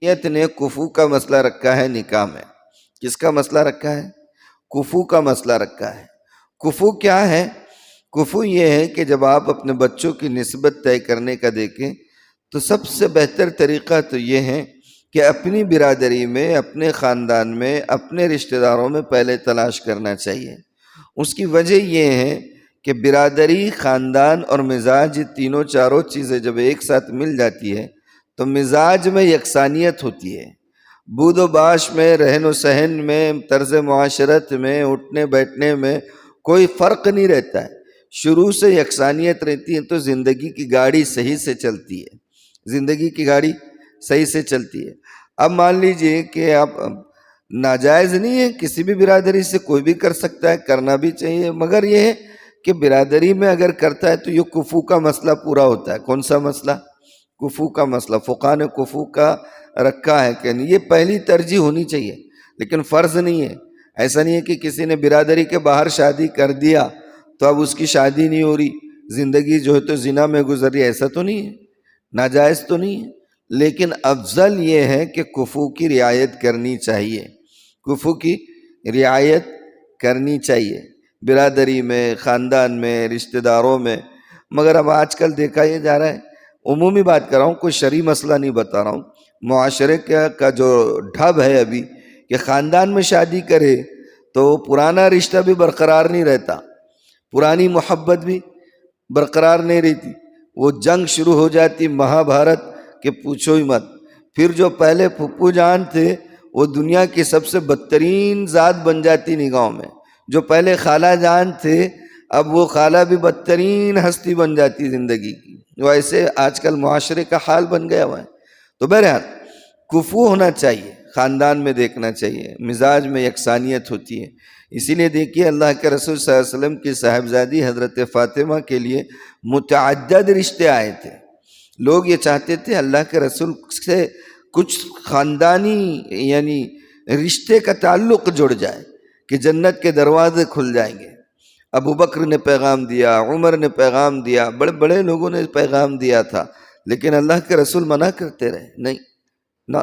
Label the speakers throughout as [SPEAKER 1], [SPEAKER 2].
[SPEAKER 1] نیت نے کفو کا مسئلہ رکھا ہے نکاح میں۔ کس کا مسئلہ رکھا ہے؟ کفو کا مسئلہ رکھا ہے۔ کفو کیا ہے؟ کفو یہ ہے کہ جب آپ اپنے بچوں کی نسبت طے کرنے کا دیکھیں تو سب سے بہتر طریقہ تو یہ ہے کہ اپنی برادری میں، اپنے خاندان میں، اپنے رشتہ داروں میں پہلے تلاش کرنا چاہیے۔ اس کی وجہ یہ ہے کہ برادری، خاندان اور مزاج، یہ تینوں چاروں چیزیں جب ایک ساتھ مل جاتی ہے تو مزاج میں یکسانیت ہوتی ہے، بود و باش میں، رہن و سہن میں، طرز معاشرت میں، اٹھنے بیٹھنے میں کوئی فرق نہیں رہتا ہے۔ شروع سے یکسانیت رہتی ہے تو زندگی کی گاڑی صحیح سے چلتی ہے، زندگی کی گاڑی صحیح سے چلتی ہے۔ اب مان لیجئے کہ آپ ناجائز نہیں ہے، کسی بھی برادری سے کوئی بھی کر سکتا ہے، کرنا بھی چاہیے، مگر یہ ہے کہ برادری میں اگر کرتا ہے تو یہ کفو کا مسئلہ پورا ہوتا ہے۔ کون سا مسئلہ؟ کفو کا مسئلہ۔ فقہاء نے کفو کا رکھا ہے کہ یہ پہلی ترجیح ہونی چاہیے، لیکن فرض نہیں ہے۔ ایسا نہیں ہے کہ کسی نے برادری کے باہر شادی کر دیا تو اب اس کی شادی نہیں ہو رہی، زندگی جو ہے تو زنا میں گزر رہی ہے، ایسا تو نہیں ہے، ناجائز تو نہیں ہے۔ لیکن افضل یہ ہے کہ کفو کی رعایت کرنی چاہیے، کفو کی رعایت کرنی چاہیے برادری میں، خاندان میں، رشتہ داروں میں۔ مگر اب آج کل دیکھا یہ جا رہا ہے، عمومی بات کر رہا ہوں، کوئی شرعی مسئلہ نہیں بتا رہا ہوں، معاشرے کا جو ڈھب ہے ابھی کہ خاندان میں شادی کرے تو پرانا رشتہ بھی برقرار نہیں رہتا، پرانی محبت بھی برقرار نہیں رہتی، وہ جنگ شروع ہو جاتی مہابھارت کہ پوچھو ہی مت۔ پھر جو پہلے پھپھو جان تھے وہ دنیا کی سب سے بدترین ذات بن جاتی نگاہوں میں، جو پہلے خالہ جان تھے اب وہ خالہ بھی بدترین ہستی بن جاتی زندگی کی۔ ویسے آج کل معاشرے کا حال بن گیا ہوا ہے۔ تو بہرحال کفو ہونا چاہیے، خاندان میں دیکھنا چاہیے، مزاج میں یکسانیت ہوتی ہے۔ اسی لیے دیکھیے اللہ کے رسول صلی اللہ علیہ وسلم کی صاحبزادی حضرت فاطمہ کے لیے متعدد رشتے آئے تھے۔ لوگ یہ چاہتے تھے اللہ کے رسول سے کچھ خاندانی یعنی رشتے کا تعلق جڑ جائے کہ جنت کے دروازے کھل جائیں گے۔ ابو بکر نے پیغام دیا، عمر نے پیغام دیا، بڑے بڑے لوگوں نے پیغام دیا تھا، لیکن اللہ کے رسول منع کرتے رہے، نہیں نہ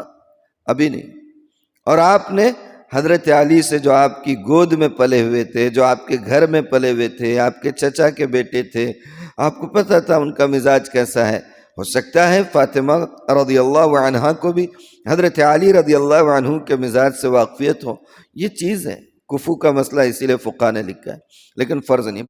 [SPEAKER 1] ابھی نہیں۔ اور آپ نے حضرت علی سے جو آپ کی گود میں پلے ہوئے تھے، جو آپ کے گھر میں پلے ہوئے تھے، آپ کے چچا کے بیٹے تھے، آپ کو پتہ تھا ان کا مزاج کیسا ہے۔ ہو سکتا ہے فاطمہ رضی اللہ عنہا کو بھی حضرت علی رضی اللہ عنہ کے مزاج سے واقفیت ہو۔ یہ چیز ہے، کفو کا مسئلہ اسی لیے فقہاء نے لکھا ہے، لیکن فرض نہیں۔